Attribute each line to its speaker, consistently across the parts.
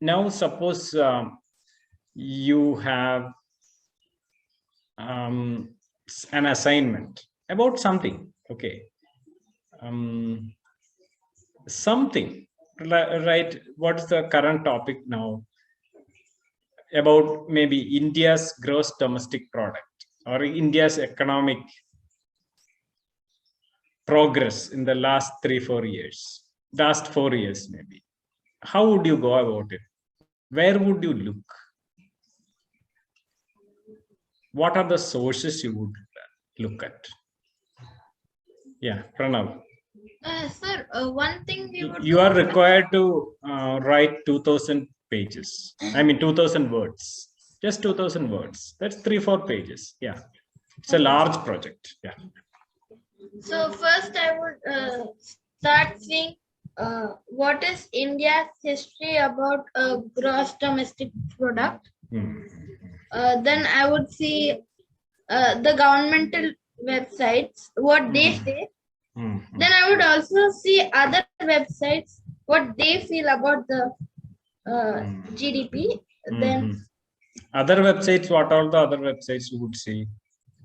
Speaker 1: now suppose you have an assignment about something, okay, something, right? What's the current topic now? About maybe India's gross domestic product or India's economic progress in the last 3-4 years, last 4 years maybe. How would you go about it? Where would you look? What are the sources you would look at? Yeah, Pranav.
Speaker 2: Sir, one thing we would
Speaker 1: You are required to write 2000 pages. I mean 2000 words. Just 2000 words. That's 3-4 pages. Yeah. It's a large project. Yeah.
Speaker 2: So first I would start seeing what is India's history about gross domestic product. Then I would see the governmental websites, what they say. Then I would also see other websites, what they feel about the GDP. Then
Speaker 1: other websites, what are the other websites you would see?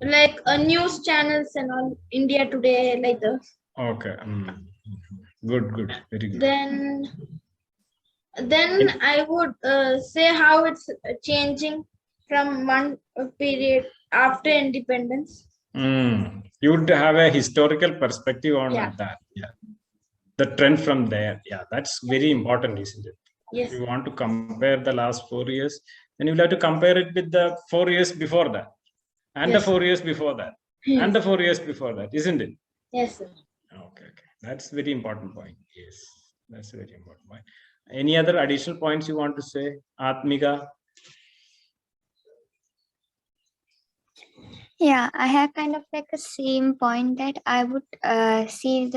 Speaker 2: Like news channels and all, India Today, like those.
Speaker 1: Okay. Good, very good.
Speaker 2: Then I would say how it's changing from one period after independence.
Speaker 1: You would have a historical perspective on that. Yeah. The trend from there. Yeah, that's very important, isn't it?
Speaker 2: Yes.
Speaker 1: If you want to compare the last 4 years, then you'll have to compare it with the 4 years before that. And the 4 years before that. And the 4 years before that, isn't it?
Speaker 2: Yes, sir.
Speaker 1: Okay. That's very important point. Yes, that's a very important point. Any other additional points you want to say, Atmika?
Speaker 3: Yeah, I have kind of like a same point that I would see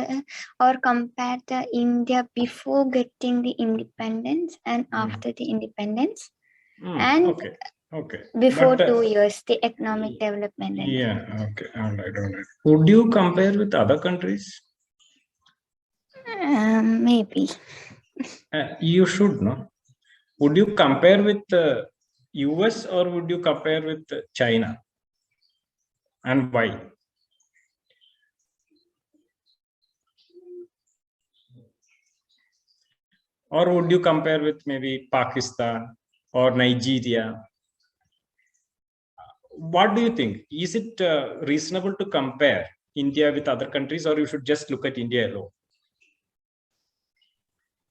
Speaker 3: or compare the India before getting the independence and after the independence, and before
Speaker 1: but,
Speaker 3: 2 years the economic development.
Speaker 1: Yeah. Okay. All right. Would you compare with other countries?
Speaker 3: Maybe.
Speaker 1: You should know. Would you compare with the US or would you compare with China? And why? Or would you compare with maybe Pakistan or Nigeria? What do you think? Is it reasonable to compare India with other countries, or you should just look at India alone?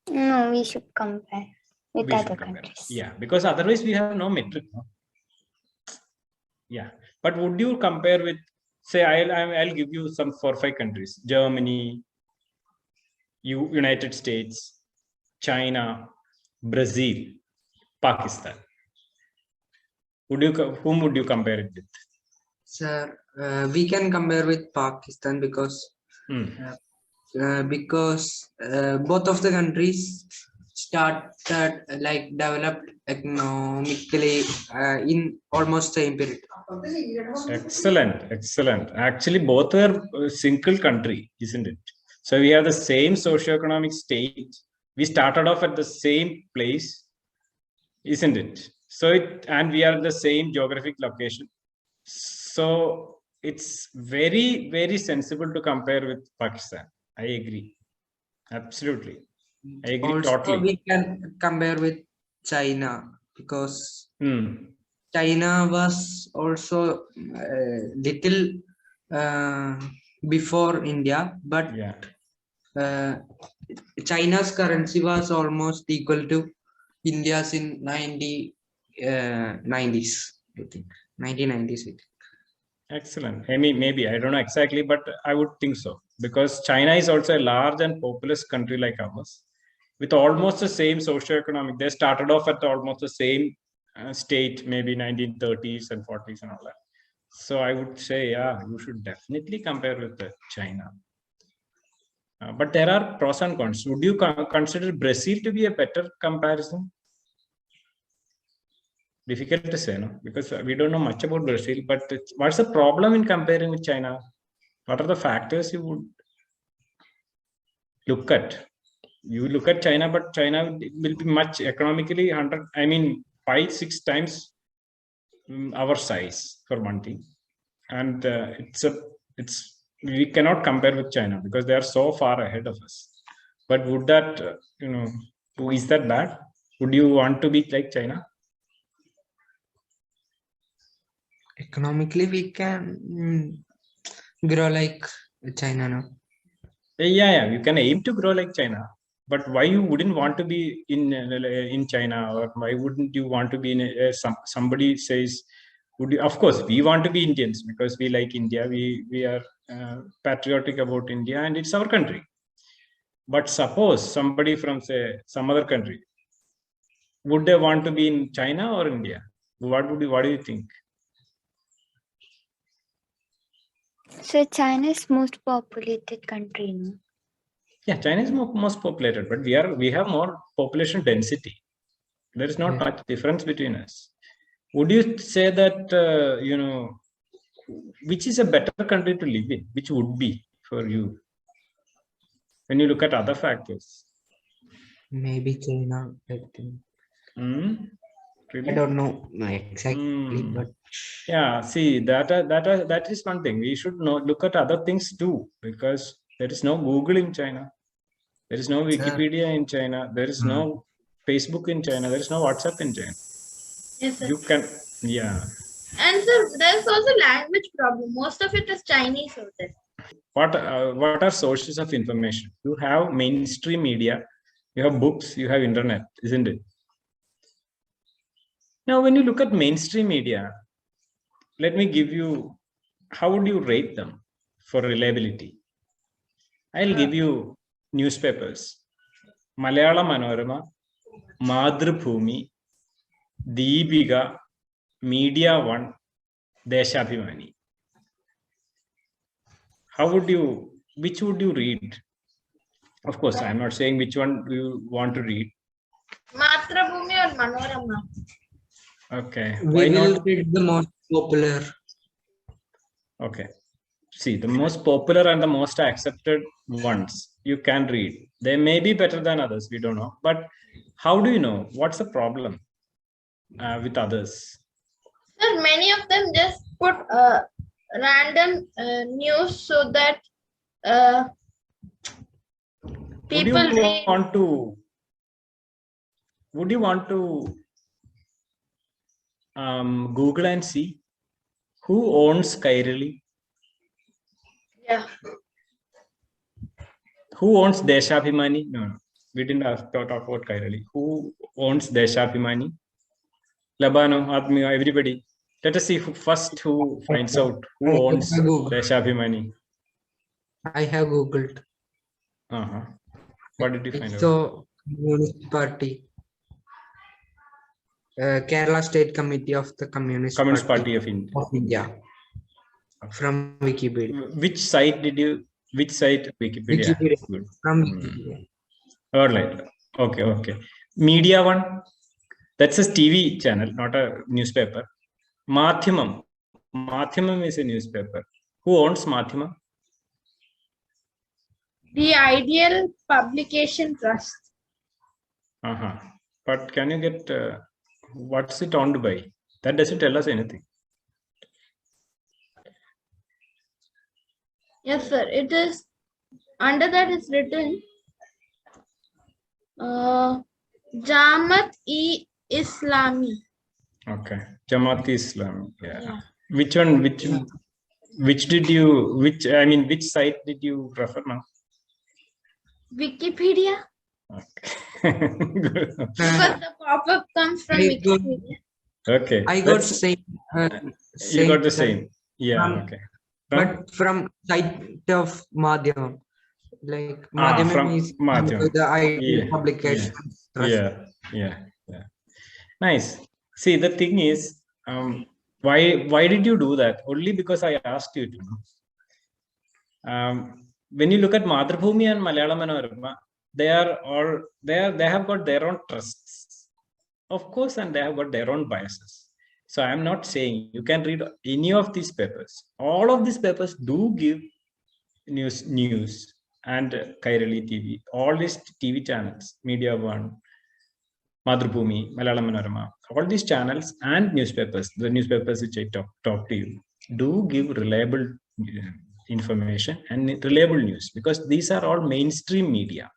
Speaker 3: No, we should compare with other countries.
Speaker 1: Yeah, because otherwise we have no metric. No? Yeah, but would you compare with, say, I'll give you some 4 or 5 countries: Germany, United States, China, Brazil, Pakistan. Whom would you compare it with?
Speaker 4: Sir, we can compare with Pakistan because both of the countries started developed economically in almost same period.
Speaker 1: Excellent. Actually, both are a single country, isn't it? So we have the same socioeconomic state. We started off at the same place, isn't it? So and we are the same geographic location. So it's very, very sensible to compare with Pakistan. I agree. Absolutely. I agree
Speaker 4: also,
Speaker 1: totally.
Speaker 4: We can compare with China because China was also little before India, but China's currency was almost equal to India's in 90s, I think. 1990s. I think.
Speaker 1: Excellent. Maybe I don't know exactly, but I would think so, because China is also a large and populous country like ours, with almost the same socioeconomic. They started off at almost the same state, maybe 1930s and 40s and all that. So I would say, yeah, you should definitely compare with China. But there are pros and cons. Would you consider Brazil to be a better comparison? Difficult to say, no, because we don't know much about Brazil. But what's the problem in comparing with China? What are the factors you would look at? You look at China, but China will be much economically 100, I mean, 5-6 times our size for one thing. And it's we cannot compare with China because they are so far ahead of us. But would that, is that bad? Would you want to be like China?
Speaker 4: Economically, we can grow like China now.
Speaker 1: Yeah, you can aim to grow like China. But why you wouldn't want to be in China, or why wouldn't you want to be in somebody says, would you, of course we want to be Indians because we like India, we are patriotic about India and it's our country. But suppose somebody from say some other country, would they want to be in China or India? What do you think?
Speaker 3: So China is most populated country, no?
Speaker 1: Yeah, China is most populated, but we have more population density. There is not much difference between us. Would you say that which is a better country to live in? Which would be for you when you look at other factors?
Speaker 4: Maybe China, I think.
Speaker 1: Really?
Speaker 4: I don't know exactly, but
Speaker 1: yeah, see that is one thing. We should look at other things too, because there is no Google in China, there is no Wikipedia in China, there is no Facebook in China, there is no WhatsApp in China.
Speaker 2: Yes, sir.
Speaker 1: You can, yeah.
Speaker 2: And so there's also language problem. Most of it is Chinese out there.
Speaker 1: What are sources of information? You have mainstream media, you have books, you have internet, isn't it? Now, when you look at mainstream media, let me give you, how would you rate them for reliability? I'll give you newspapers. Malayala Manorama, Madhrubhumi, Deepika, Media One, Deshabhimani. Which would you read? Of course, I'm not saying which one you want to read.
Speaker 2: Matrabhumi or Manorama?
Speaker 1: Okay.
Speaker 4: we will read the most popular.
Speaker 1: Okay. See, the most popular and the most accepted ones you can read. They may be better than others, we don't know. But how do you know? What's the problem with others?
Speaker 2: Sir, many of them just put random news so that people
Speaker 1: would you want to Google and see who owns Kairali?
Speaker 2: Yeah.
Speaker 1: Who owns Deshabhimani? No, we didn't talk about Kairali. Who owns Deshabhimani? Labano, Atmiya, everybody. Let us see who finds out who owns Deshabhimani.
Speaker 4: I have Googled.
Speaker 1: What did you find out?
Speaker 4: So, Communist Party. Kerala State Committee of the Communist
Speaker 1: Party of India.
Speaker 4: From Wikipedia.
Speaker 1: Which site Wikipedia?
Speaker 4: Wikipedia. From Wikipedia.
Speaker 1: All right. Okay. Media One. That's a TV channel, not a newspaper. Mathyamam. Mathyamam is a newspaper. Who owns Mathyamam?
Speaker 2: The Ideal Publication Trust.
Speaker 1: But can you get what's it owned by? That doesn't tell us anything.
Speaker 2: Yes, sir. It is under that is written Jamaat-e-Islami.
Speaker 1: Okay, Jamaat-e-Islami. Yeah. Which one? Which site did you refer now?
Speaker 2: Wikipedia.
Speaker 1: Okay.
Speaker 2: Because the pop-up comes from Wikipedia.
Speaker 1: Okay.
Speaker 4: I got same.
Speaker 1: You got the same. Yeah. Okay.
Speaker 4: But from site of Madhyamam. Like
Speaker 1: Madhyamam
Speaker 4: is
Speaker 1: Madhyamam.
Speaker 4: The ideal publication.
Speaker 1: Yeah. Nice. See, the thing is, why did you do that? Only because I asked you to. When you look at Madhrubhumi and Malayalam Manorama, they have got their own trusts, of course, and they have got their own biases. So I'm not saying you can read any of these papers. All of these papers do give news and Kairali TV, all these TV channels, Media One, Madhubhumi, Malayalam Manorama, all these channels and newspapers, the newspapers which I talk to you, do give reliable information and reliable news, because these are all mainstream media.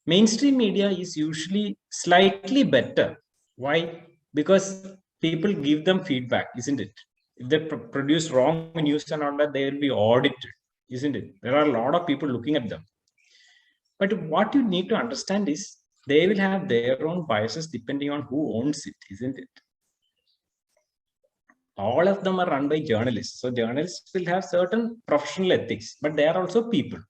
Speaker 1: Mainstream media is usually slightly better. Why? Because people give them feedback, isn't it? If they produce wrong news and all that, they will be audited, isn't it? There are a lot of people looking at them. But what you need to understand is they will have their own biases depending on who owns it, isn't it? All of them are run by journalists. So journalists will have certain professional ethics, but they are also people.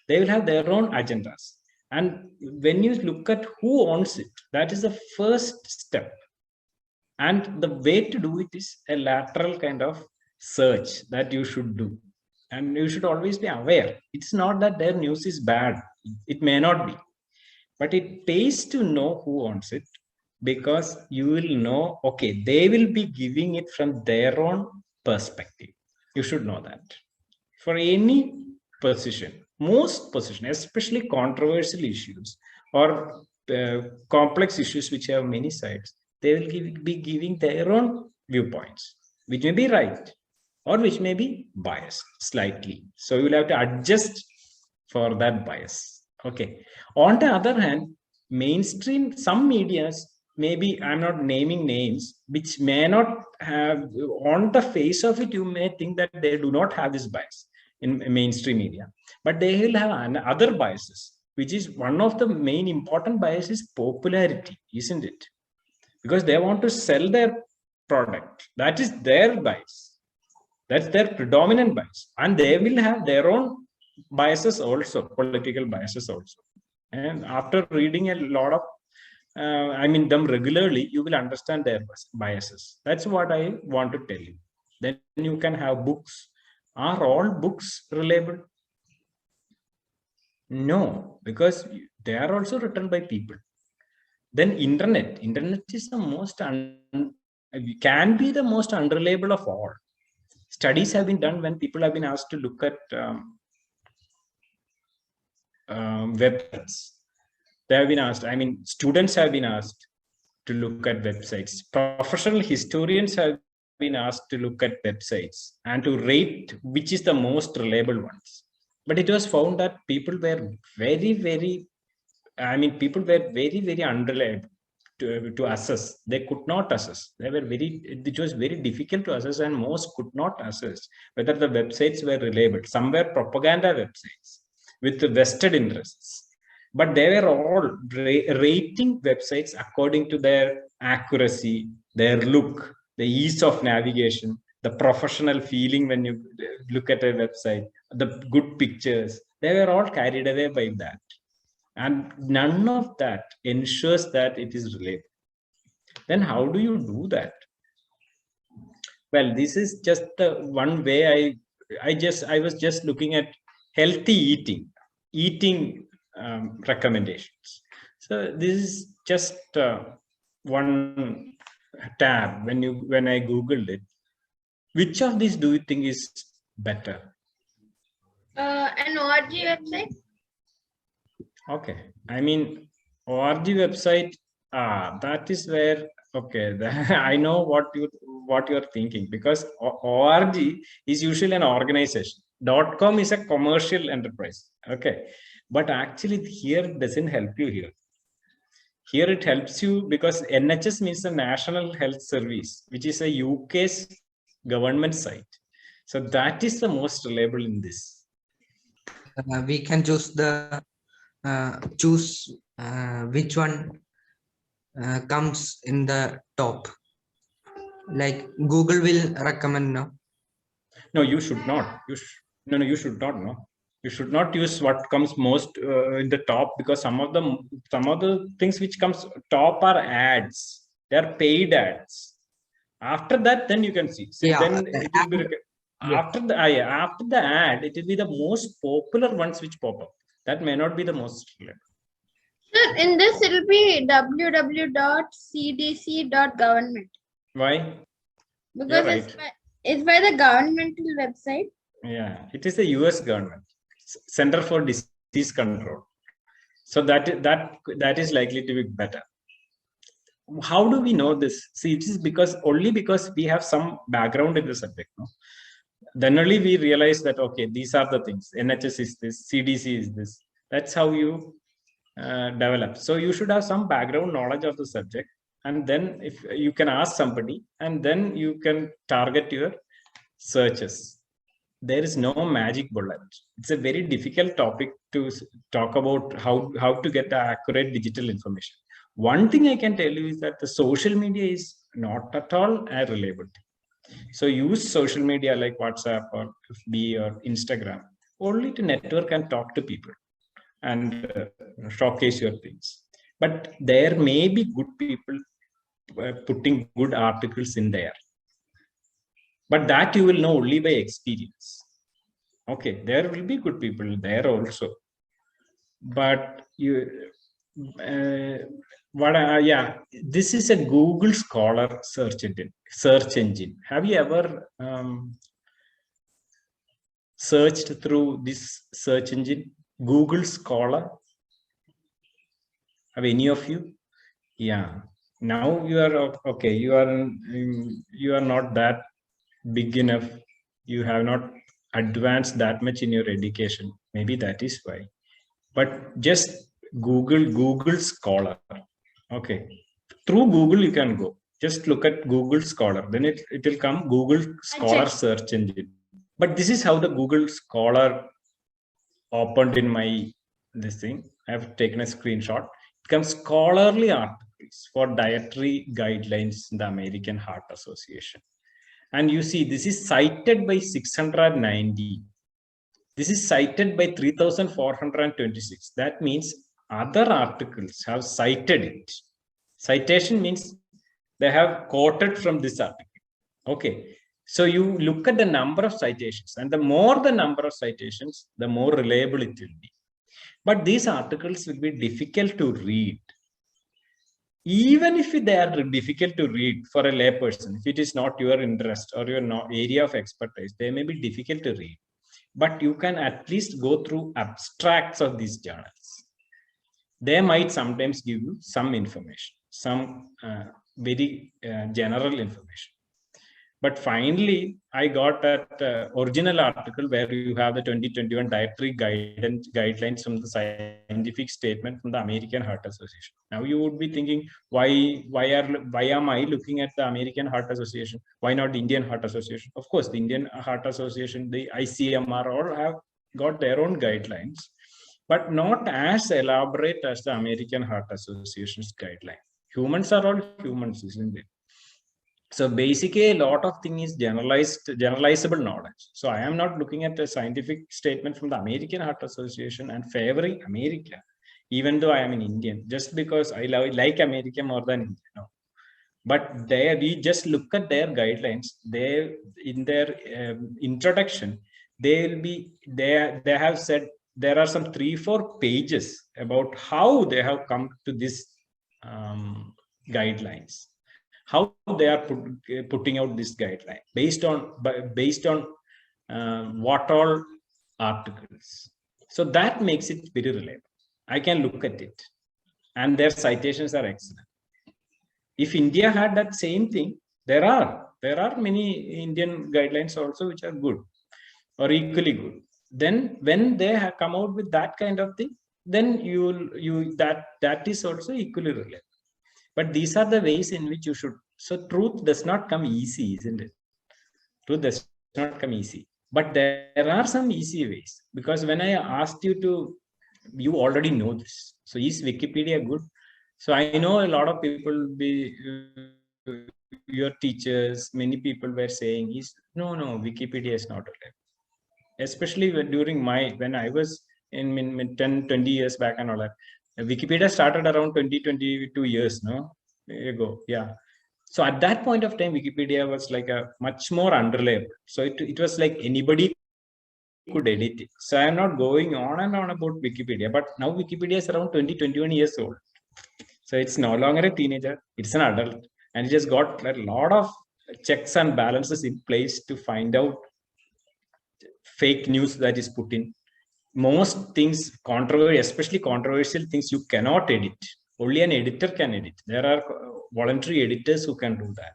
Speaker 1: They will have their own agendas. And when you look at who owns it, that is the first step. And the way to do it is a lateral kind of search that you should do. And you should always be aware. It's not that their news is bad. It may not be. But it pays to know who owns it, because you will know, okay, they will be giving it from their own perspective. You should know that. For any position, most position, especially controversial issues or complex issues which have many sides, they will be giving their own viewpoints, which may be right or which may be biased slightly. So you will have to adjust for that bias. Okay. On the other hand, mainstream, some medias, maybe I'm not naming names, which may not have, on the face of it, you may think that they do not have this bias in mainstream media, but they will have other biases, which is one of the main important biases, popularity, isn't it? Because they want to sell their product. That is their bias. That's their predominant bias. And they will have their own biases also, political biases also. And after reading a lot of, them regularly, you will understand their biases. That's what I want to tell you. Then you can have books. Are all books reliable? No, because they are also written by people. Then internet is the most can be the most unreliable of all. Studies have been done when people have been asked to look at websites. They have been asked, students have been asked to look at websites. Professional historians have been asked to look at websites and to rate which is the most reliable ones. But it was found that people were very unreliable to assess. They could not assess. It was very difficult to assess, and most could not assess whether the websites were reliable. Some were propaganda websites with vested interests, but they were all rating websites according to their accuracy, their look, the ease of navigation, the professional feeling when you look at a website, the good pictures. They were all carried away by that. And none of that ensures that it is reliable. Then how do you do that? Well, this is just the one way. I was just looking at healthy eating recommendations. So this is just one tab. When I googled it, which of these do you think is better?
Speaker 2: An ORG website.
Speaker 1: Okay, ORG website. That is where, okay, I know what you're thinking, because ORG is usually an organization. .com is a commercial enterprise. Okay, but actually here it doesn't help you here. Here it helps you because NHS means the National Health Service, which is a UK's government site. So that is the most reliable in this.
Speaker 4: We can choose which one comes in the top. Like Google will recommend, no?
Speaker 1: No, you should not. You should not. No, you should not use what comes most in the top, because some of the things which comes top are ads. They are paid ads. After that, then you can see. So
Speaker 4: Yeah,
Speaker 1: then it will be after the ad, it will be the most popular ones which pop up. That may not be the most reliable.
Speaker 2: Sir, in this it will be www.cdc.government.
Speaker 1: Why?
Speaker 2: Because it's by the governmental website.
Speaker 1: Yeah, it is the US government. Center for Disease Control. So that is likely to be better. How do we know this? See, it is only because we have some background in the subject. No? Then only we realize that, okay, these are the things. NHS is this, CDC is this. That's how you develop. So you should have some background knowledge of the subject. And then if you can ask somebody, and then you can target your searches. There is no magic bullet. It's a very difficult topic to talk about how to get accurate digital information. One thing I can tell you is that the social media is not at all a reliable thing. So use social media like WhatsApp or FB or Instagram only to network and talk to people and showcase your things. But there may be good people putting good articles in there. But that you will know only by experience. Okay, there will be good people there also. But this is a Google Scholar search engine. Have you ever searched through this search engine, Google Scholar? Have any of you? Yeah. Now you are okay. You are not that big enough. You have not advanced that much in your education. Maybe that is why. But just Google Scholar. Okay. Through Google you can go. Just look at Google Scholar. Then it will come Google Scholar search engine. But this is how the Google Scholar opened in my this thing. I have taken a screenshot. It comes scholarly articles for dietary guidelines in the American Heart Association. And you see, this is cited by 690. This is cited by 3,426. That means other articles have cited it. Citation means they have quoted from this article. Okay. So you look at the number of citations, and the more the number of citations, the more reliable it will be. But these articles will be difficult to read. Even if they are difficult to read for a layperson, if it is not your interest or your area of expertise, they may be difficult to read. But you can at least go through abstracts of these journals. They might sometimes give you some information, some very general information. But finally, I got that original article where you have the 2021 dietary guidelines from the scientific statement from the American Heart Association. Now you would be thinking, why am I looking at the American Heart Association? Why not the Indian Heart Association? Of course, the Indian Heart Association, the ICMR, all have got their own guidelines, but not as elaborate as the American Heart Association's guideline. Humans are all humans, isn't it? So basically, a lot of things is generalizable knowledge. So I am not looking at a scientific statement from the American Heart Association and favoring America, even though I am an Indian, just because I like America more than India. No. But we just look at their guidelines. They in their introduction, they have said there are some 3-4 pages about how they have come to this guidelines. How they are putting out this guideline based on what all articles. So that makes it very reliable. I can look at it, and their citations are excellent. If India had that same thing, there are many Indian guidelines also which are good or equally good. Then when they have come out with that kind of thing, then that is also equally reliable. But these are the ways in which you should. So truth does not come easy, isn't it? Truth does not come easy. But there are some easy ways. Because when I asked you already know this. So is Wikipedia good? So I know a lot of people, your teachers, many people were saying, no, Wikipedia is not reliable. Especially when I was in 10, 20 years back and all that. Wikipedia started around 22 years ago. Yeah. So at that point of time, Wikipedia was like a much more unreliable. So it was like anybody could edit it. So I'm not going on and on about Wikipedia, but now Wikipedia is around 21 years old. So it's no longer a teenager, it's an adult. And it has got a lot of checks and balances in place to find out fake news that is put in. most things, especially controversial things, you cannot edit. Only an editor can edit. There are voluntary editors who can do that.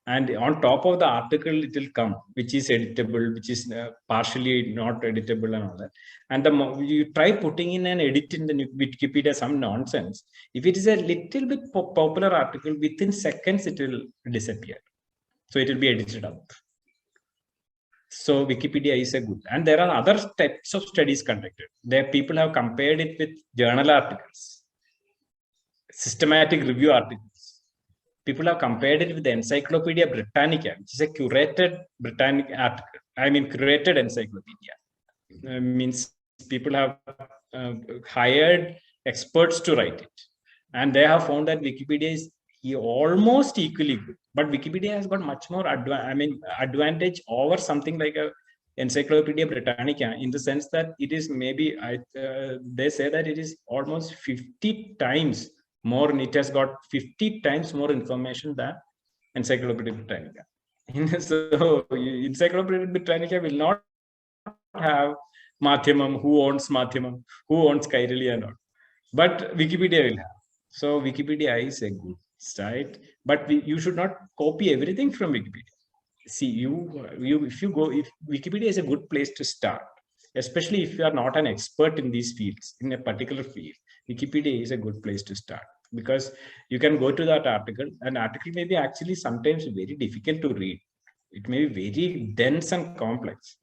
Speaker 1: And on top of the article, it will come, which is editable, which is partially not editable and all that. And the you try putting in an edit in the Wikipedia, some nonsense. If it is a little bit popular article, within seconds, it will disappear. So it will be edited out. So Wikipedia is a good, and there are other types of studies conducted. There people have compared it with journal articles, systematic review articles. People have compared it with the Encyclopedia Britannica, which is a curated Britannic article. I mean, curated encyclopedia. Means people have hired experts to write it, and they have found that Wikipedia is almost equally good. But Wikipedia has got much more advantage over something like a Encyclopedia Britannica, in the sense that it is maybe they say that it is almost 50 times more, and it has got 50 times more information than Encyclopedia Britannica. So Encyclopedia Britannica will not have Mathyamam, who owns Mathyamam, who owns Kairali and all. But Wikipedia will have. So Wikipedia is a good site, but you should not copy everything from Wikipedia. See, if Wikipedia is a good place to start, especially if you are not an expert in these fields, in a particular field, Wikipedia is a good place to start, because you can go to that article, and article may be actually sometimes very difficult to read. It may be very dense and complex.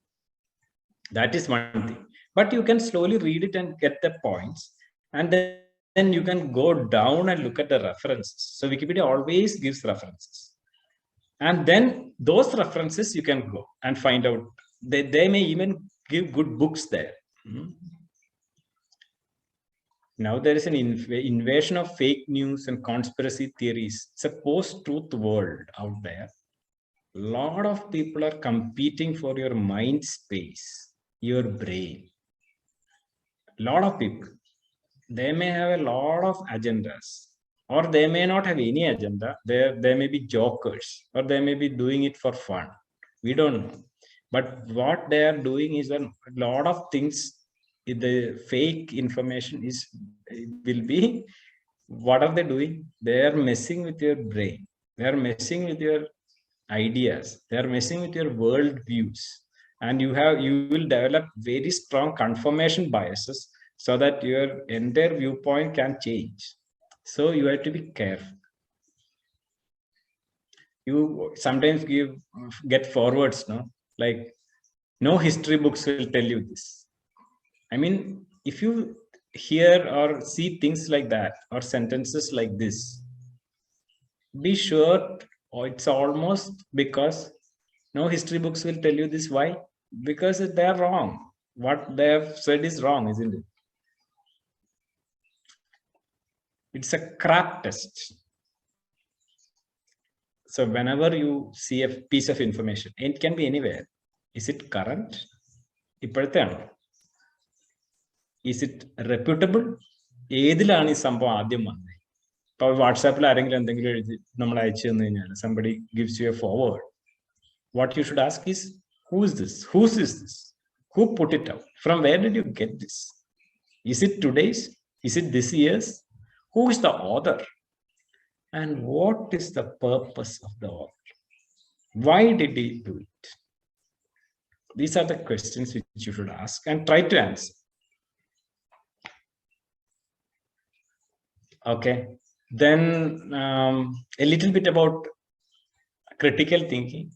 Speaker 1: That is one thing, but you can slowly read it and get the points, and then you can go down and look at the references. So Wikipedia always gives references, and then those references you can go and find out. They may even give good books there. Now there is an invasion of fake news and conspiracy theories. It's a post-truth world out there. A lot of people are competing for your mind space, your brain. A lot of people. They may have a lot of agendas, or they may not have any agenda. They may be jokers, or they may be doing it for fun. We don't know. But what they are doing is a lot of things. The fake information will be, what are they doing? They are messing with your brain. They are messing with your ideas. They are messing with your world views. And you will develop very strong confirmation biases, so that your entire viewpoint can change. So you have to be careful. You sometimes get forwards, no? Like, no history books will tell you this. I mean, if you hear or see things like that, or sentences like this, be sure it's almost because no history books will tell you this. Why? Because they are wrong. What they have said is wrong, isn't it? It's a crack test. So whenever you see a piece of information, it can be anywhere. Is it current? Is it reputable? ഏതിലാണ് ഈ സംഭവം ആദ്യം വന്നത്? ഇപ്പോൾ വാട്സാപ്പിൽ ആരെങ്കിലും എന്തെങ്കിലും എഴുതി നമ്മൾ അയച്ചു തന്നു കഴിഞ്ഞാൽ, somebody gives you a forward, what you should ask is, who is this? Whose is this? Who put it out? From where did you get this? Is it today's? Is it this year's? Who is the author? And what is the purpose of the author? Why did he do it? These are the questions which you should ask and try to answer. Okay. Then a little bit about critical thinking.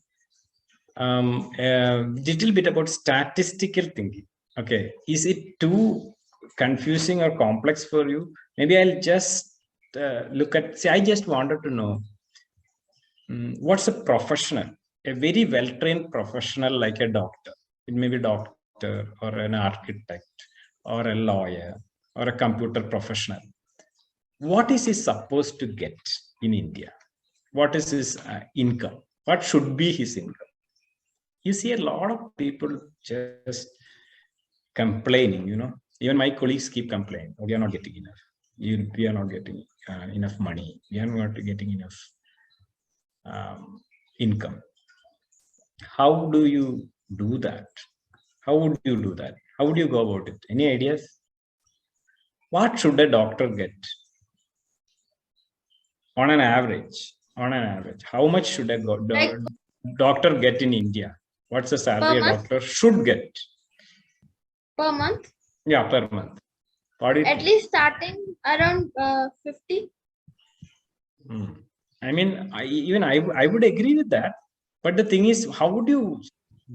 Speaker 1: A little bit about statistical thinking. Okay. Is it too confusing or complex for you? Maybe I'll just look at, I just wanted to know, what's a professional, a very well-trained professional like a doctor. It may be a doctor or an architect or a lawyer or a computer professional. What is he supposed to get in India? What is his income? What should be his income? You see a lot of people just complaining, even my colleagues keep complaining, we are not getting enough. We are not getting enough money. We are not getting enough income. How do you do that? How would you do that? How would you go about it? Any ideas? What should a doctor get on an average? On an average, how much should a doctor get in India? What's the salary a doctor should get?
Speaker 2: Per month?
Speaker 1: Yeah, per month.
Speaker 2: At least starting around 50.
Speaker 1: I mean, I would agree with that. But the thing is, how would you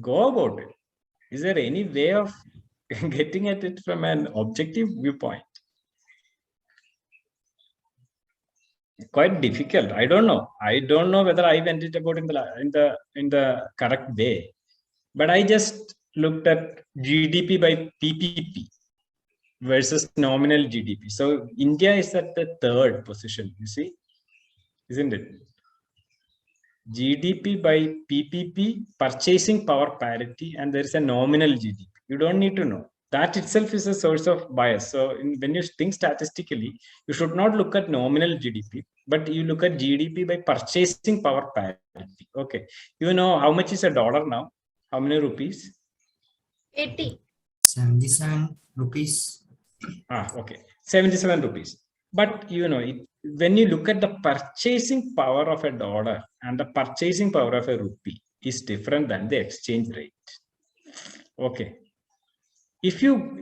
Speaker 1: go about it? Is there any way of getting at it from an objective viewpoint? Quite difficult. I don't know. I don't know whether I went it about in the correct way. But I just looked at GDP by PPP versus nominal GDP. So India is at the third position. You see, isn't it? GDP by PPP, purchasing power parity, and there is a nominal GDP. You don't need to know. That itself is a source of bias. So when you think statistically, you should not look at nominal GDP, but you look at GDP by purchasing power parity. Okay. You know how much is a dollar now? How many rupees?
Speaker 2: 80.
Speaker 5: 77 rupees.
Speaker 1: Okay. 77 rupees. But you know, when you look at the purchasing power of a dollar and the purchasing power of a rupee is different than the exchange rate. Okay. If you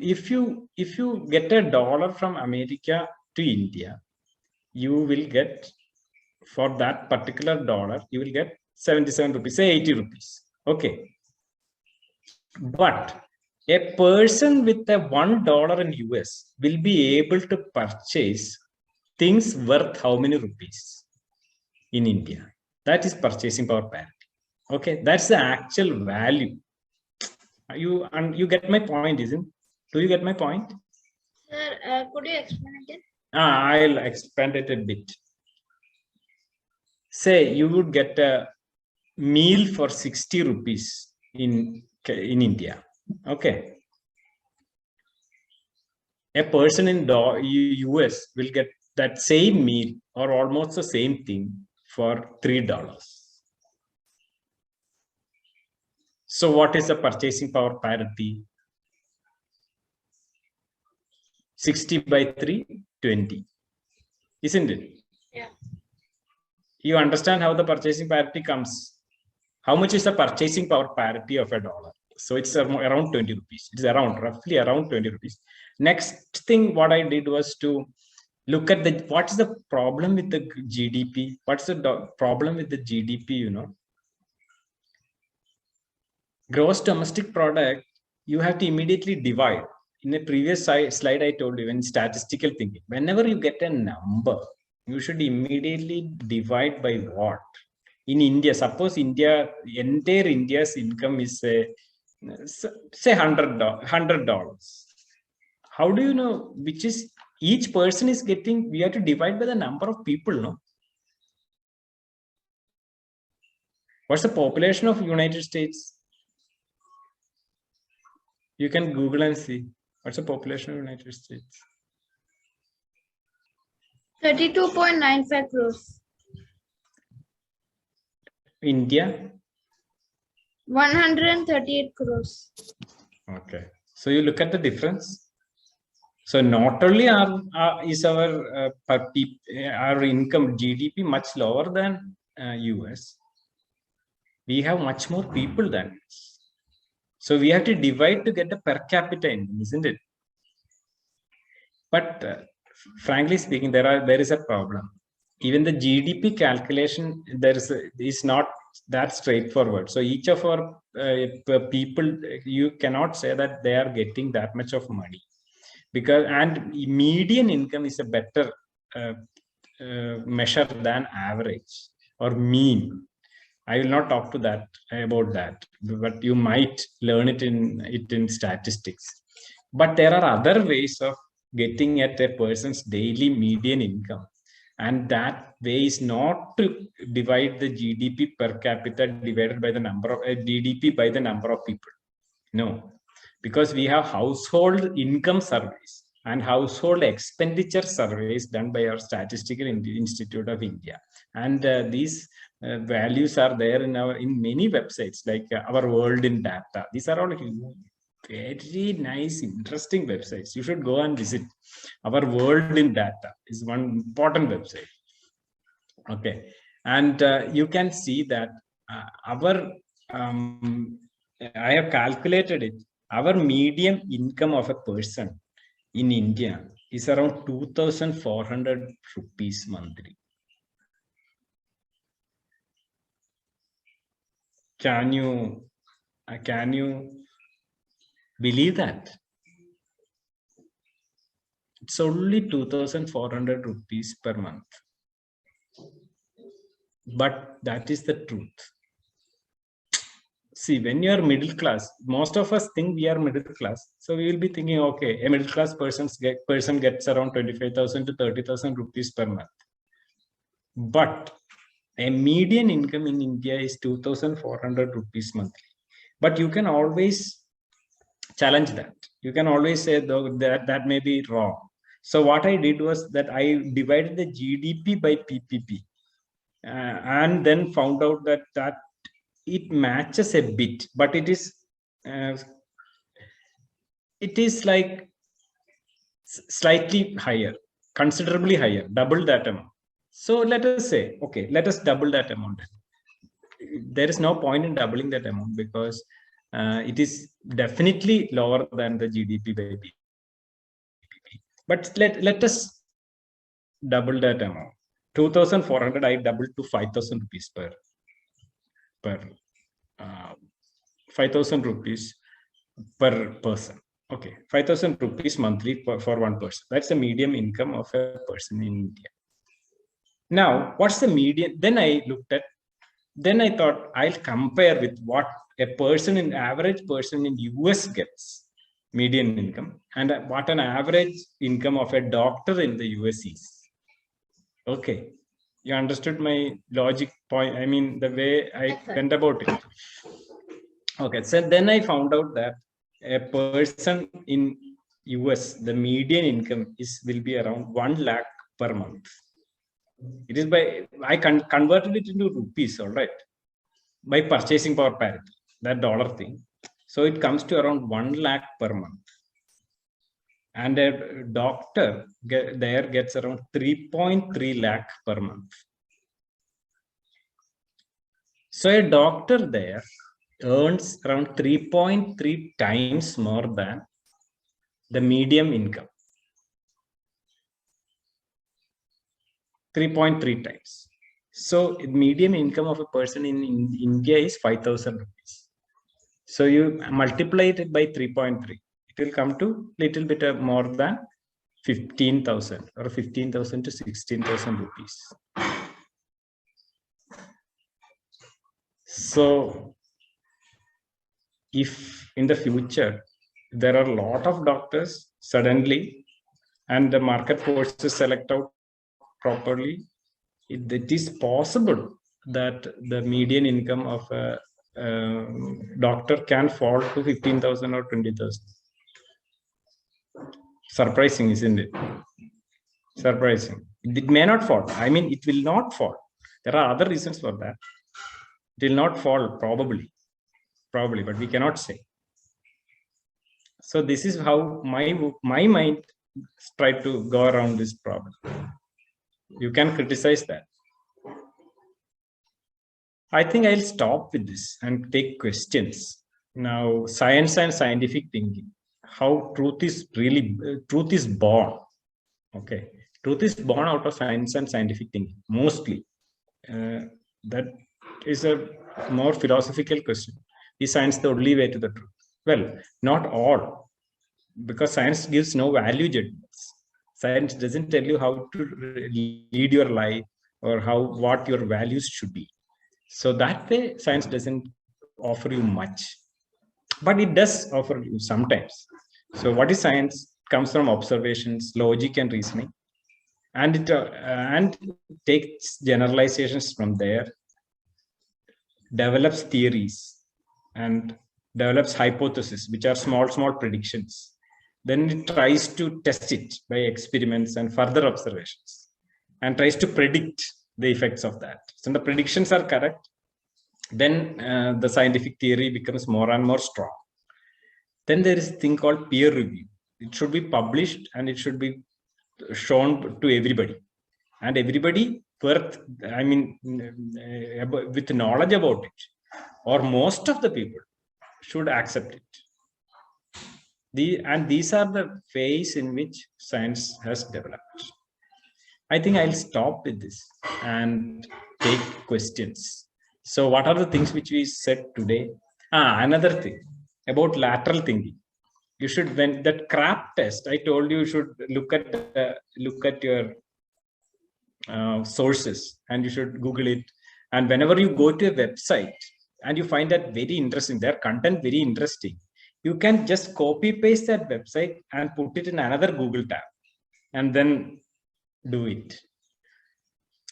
Speaker 1: get a dollar from America to India, you will get, for that particular dollar, you will get 77 rupees, say 80 rupees. Okay. But a person with a $1 in US will be able to purchase things worth how many rupees in India? That is purchasing power parity. Okay, that's the actual value. You get my point, isn't? Do you get my point?
Speaker 2: Sir, could you explain again?
Speaker 1: I'll expand it a bit. Say you would get a meal for 60 rupees in India. Okay. A person in US will get that same meal or almost the same thing for $3. So what is the purchasing power parity? 60 by 3, 20. Isn't it?
Speaker 2: Yeah.
Speaker 1: You understand how the purchasing parity comes? How much is the purchasing power parity of a dollar? So it's around 20 rupees. It's roughly around 20 rupees. Next thing what I did was to look at what's the problem with the GDP? What's the problem with the GDP, you know? Gross domestic product, you have to immediately divide. In the previous slide, I told you, in statistical thinking, whenever you get a number, you should immediately divide by what? In India, suppose entire India's income is say $100. How do you know which is each person is getting? We have to divide by the number of people, no? What's the population of United States? You can Google and see. What's the population of United States?
Speaker 2: 32.95 crores.
Speaker 1: India?
Speaker 2: 138 crores.
Speaker 1: Okay. So you look at the difference. So not only is our income GDP much lower than US, we have much more people than us. So we have to divide to get the per capita income, isn't it? But frankly speaking, there is a problem. Even the GDP calculation is not that straightforward. So each of our people, you cannot say that they are getting that much of money, and median income is a better measure than average or mean. I will not talk about that, but you might learn it in statistics. But there are other ways of getting at a person's daily median income, and that way is not to divide the GDP per capita divided by the number of GDP by the number of people. No, because we have household income surveys and household expenditure surveys done by our Statistical Institute of India, and these values are there in many websites like Our World in Data. These are all very nice, interesting websites. You should go and visit. Our World in Data is one important website. Okay, and you can see that our I have calculated it. Our median income of a person in India is around 2,400 rupees monthly. Can you believe that? It's only 2,400 rupees per month. But that is the truth. See, when you are middle class, most of us think we are middle class. So we will be thinking, okay, a middle class person gets around 25,000 to 30,000 rupees per month. But a median income in India is 2,400 rupees monthly. But you can always challenge that. You can always say that may be wrong. So what I did was that I divided the GDP by PPP. And then found out that it matches a bit, but it is like slightly higher, considerably higher, double that amount. So let us say, okay, let us double that amount. There is no point in doubling that amount because it is definitely lower than the GDP by PPP. But let us double that amount. 2,400 I doubled to 5,000 rupees per 5,000 rupees per person. Okay, 5,000 rupees monthly for one person. That's the median income of a person in India. Now, what's the median? Then I thought I'll compare with what an average person in US gets median income and what an average income of a doctor in the US is. Okay, you understood my logic point. I mean, the way I went about it. Okay, so then I found out that a person in US, the median income will be around 1 lakh per month. It is I converted it into rupees, all right, by purchasing power parity, that dollar thing. So it comes to around 1 lakh per month. And a doctor there gets around 3.3 lakh per month. So a doctor there earns around 3.3 times more than the median income. 3.3 times. So median income of a person in India is 5,000 rupees. So you multiply it by 3.3. It will come to little bit more than 15,000 or 15,000 to 16,000 rupees. So if in the future there are a lot of doctors suddenly and the market forces select out properly, it is possible that the median income of a doctor can fall to 15,000 or 20,000. Surprising, isn't it? Surprising. It may not fall. I mean, it will not fall. There are other reasons for that. It will not fall, probably, but we cannot say. So this is how my mind tried to go around this problem. You can criticize that. I think I'll stop with this and take questions. Now, science and scientific thinking. How truth is born. Okay. Truth is born out of science and scientific thinking, mostly. That is a more philosophical question. Is science the only way to the truth? Well, not all, because science gives no value judgments. Science doesn't tell you how to lead your life or what your values should be. So that way, science doesn't offer you much, but it does offer you sometimes. So what is science? Comes from observations, logic, and reasoning, and it takes generalizations from there, develops theories, and develops hypotheses, which are small predictions. Then it tries to test it by experiments and further observations, and tries to predict the effects of that. So the predictions are correct, then the scientific theory becomes more and more strong. Then there is a thing called peer review. It should be published and it should be shown to everybody. And everybody with knowledge about it, or most of the people, should accept it. These are the ways in which science has developed. I think I'll stop with this and take questions. So what are the things which we said today? Another thing about lateral thinking. You should, when that crap test, I told you should look at your sources, and you should Google it. And whenever you go to a website and you find that very interesting, their content very interesting, you can just copy paste that website and put it in another Google tab, and then do it.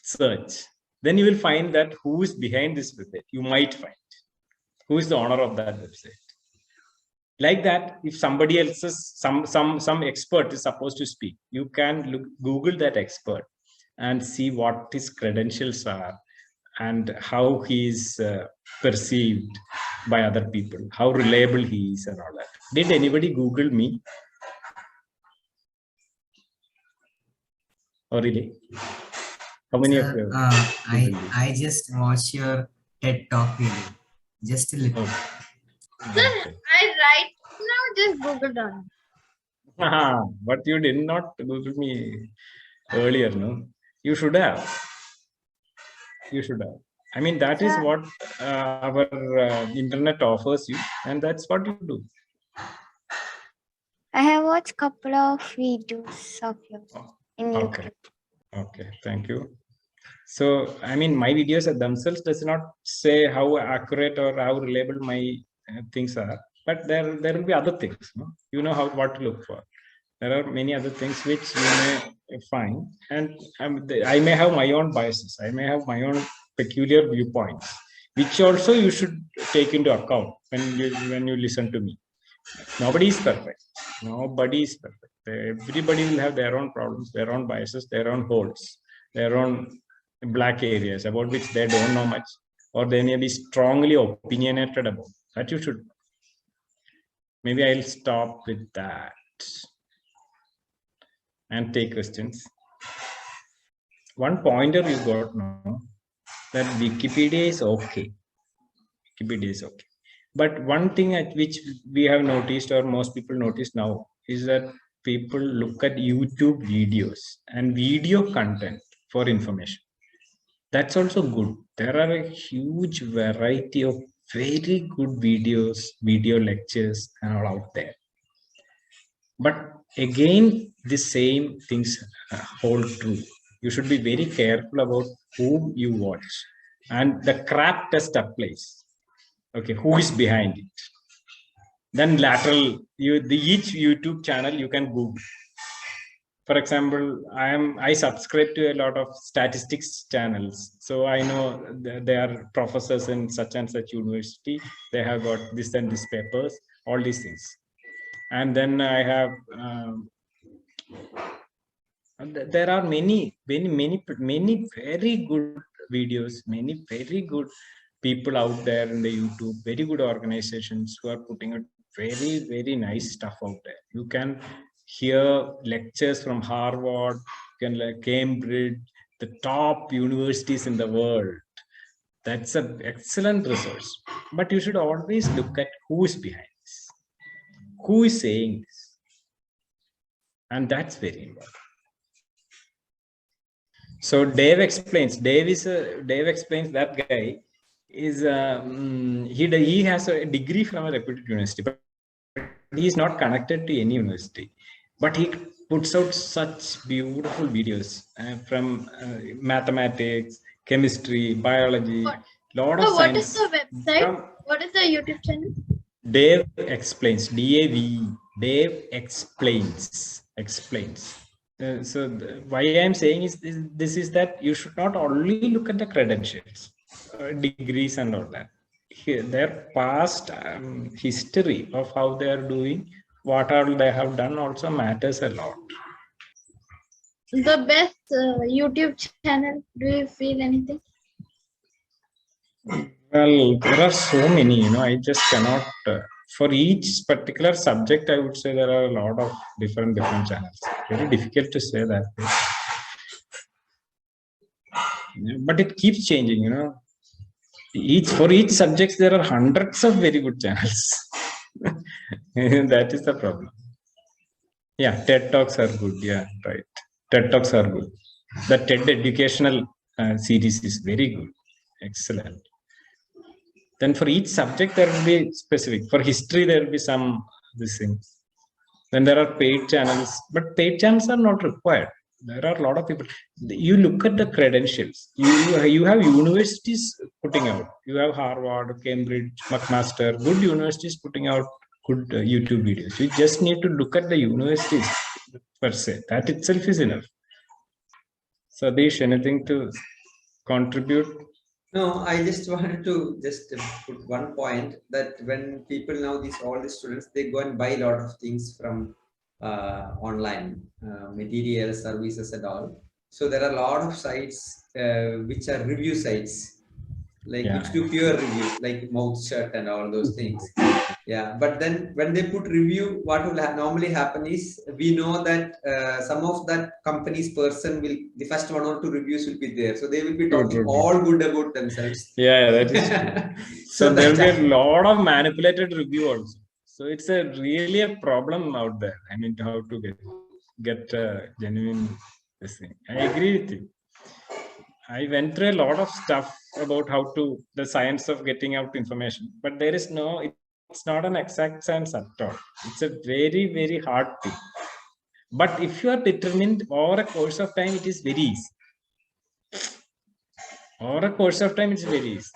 Speaker 1: Search. Then you will find that who is behind this website. You might find who is the owner of that website. Like that, if somebody else's some expert is supposed to speak, you can Google that expert and see what his credentials are and how he is perceived by other people, how reliable he is and all that. Did anybody Google me? Oh, really? How many of you?
Speaker 5: I just watched your TED talk video. Just a little.
Speaker 2: Sir, I right now just Googled on.
Speaker 1: But you did not Google me earlier, no? You should have. You should have. I mean, that is what our internet offers you, and that's what you do.
Speaker 3: I have watched couple of videos of yours in YouTube.
Speaker 1: Okay, thank you. So, I mean, my videos themselves does not say how accurate or how reliable my things are, but there will be other things. No? You know what to look for. There are many other things which you may find, and I may have my own biases. I may have my own peculiar viewpoints, which also you should take into account when you listen to me. Nobody is perfect. Nobody is perfect. Everybody will have their own problems, their own biases, their own holes, their own black areas about which they don't know much, or they may be strongly opinionated about. That you should. Maybe I'll stop with that and take questions. One pointer you got now, that Wikipedia is okay. Wikipedia is okay. But one thing at which we have noticed, or most people notice now, is that people look at YouTube videos and video content for information. That's also good. There are a huge variety of very good videos, video lectures, and all out there. But again, the same things hold true. You should be very careful about whom you watch, and the crap test applies. Okay, who is behind it? Then lateral, each YouTube channel you can Google. For example, I subscribe to a lot of statistics channels, so I know they are professors in such and such university. They have got this and this papers, all these things. And then I have there are many very good videos, many very good people out there in the YouTube, very good organizations who are putting out very nice stuff out there. You can hear lectures from Harvard, Cambridge, the top universities in the world. That's an excellent resource. But you should always look at who is behind this, who is saying this, and that's very important. So Dave explains. Dave explains that guy is he has a degree from a reputed university, but he is not connected to any university. But he puts out such beautiful videos from mathematics, chemistry, biology, lot of science.
Speaker 2: What is the website? What is the YouTube channel?
Speaker 1: Dave explains. DAV. Dave explains. So why I am saying is this is that you should not only look at the credentials, degrees and all that. Their past history of how they are doing, what all they have done also matters a lot.
Speaker 2: The best YouTube channel, do you feel anything?
Speaker 1: Well, there are so many, I just cannot for each particular subject, I would say there are a lot of different channels. Very difficult to say that. But it keeps changing, you know. For each subject, there are hundreds of very good channels. That is the problem. Yeah, TED Talks are good. Yeah, right. TED Talks are good. The TED educational series is very good. Excellent. Then for each subject, there will be specific. For history, there will be some this thing. Then there are paid channels, but paid channels are not required. There are a lot of people. You look at the credentials. You have universities putting out. You have Harvard, Cambridge, McMaster, good universities putting out good YouTube videos. You just need to look at the universities per se. That itself is enough. Sadish, anything to contribute?
Speaker 6: No, I just wanted to just put one point that when people now all the students, they go and buy a lot of things from online materials, services and all. So there are a lot of sites which are review sites, like which do pure review, like Mouth Shut and all those things. Yeah, but then when they put review, what will normally happen is we know that some of that company's person will, the first 1 or 2 reviews will be there, so they will be talking all good about themselves.
Speaker 1: Yeah, that is true. So there will be a lot of manipulated review also. So it's really a problem out there. I mean, how to get genuine this thing. I agree with you. I went through a lot of stuff about the science of getting out information, but there is it's not an exact science at all. It's a very, very hard thing. But if you are determined over a course of time, it is very easy. Over a course of time, it's very easy.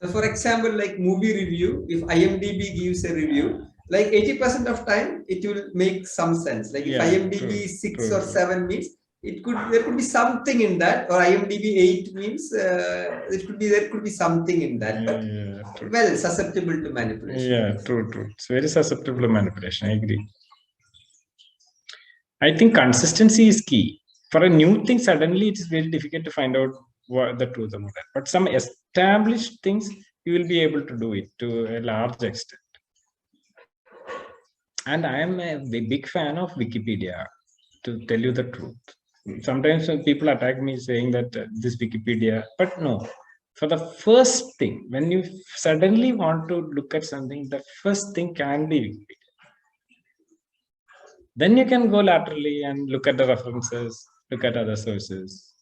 Speaker 6: So for example, like movie review, if IMDb gives a review, like 80% of time, it will make some sense. Like if IMDb is 6 or 7 means, there could be something in that, or IMDb 8 means there could be something in that, but well, susceptible to manipulation.
Speaker 1: Yeah, true. It's very susceptible to manipulation. I agree. I think consistency is key. For a new thing, suddenly it is very difficult to find out what the truth about that. But some established things, you will be able to do it to a large extent. And I am a big fan of Wikipedia, to tell you the truth. Sometimes when people attack me saying that this Wikipedia, but no. For the first thing, when you suddenly want to look at something, the first thing can be Wikipedia. Then you can go laterally and look at the references, look at other sources.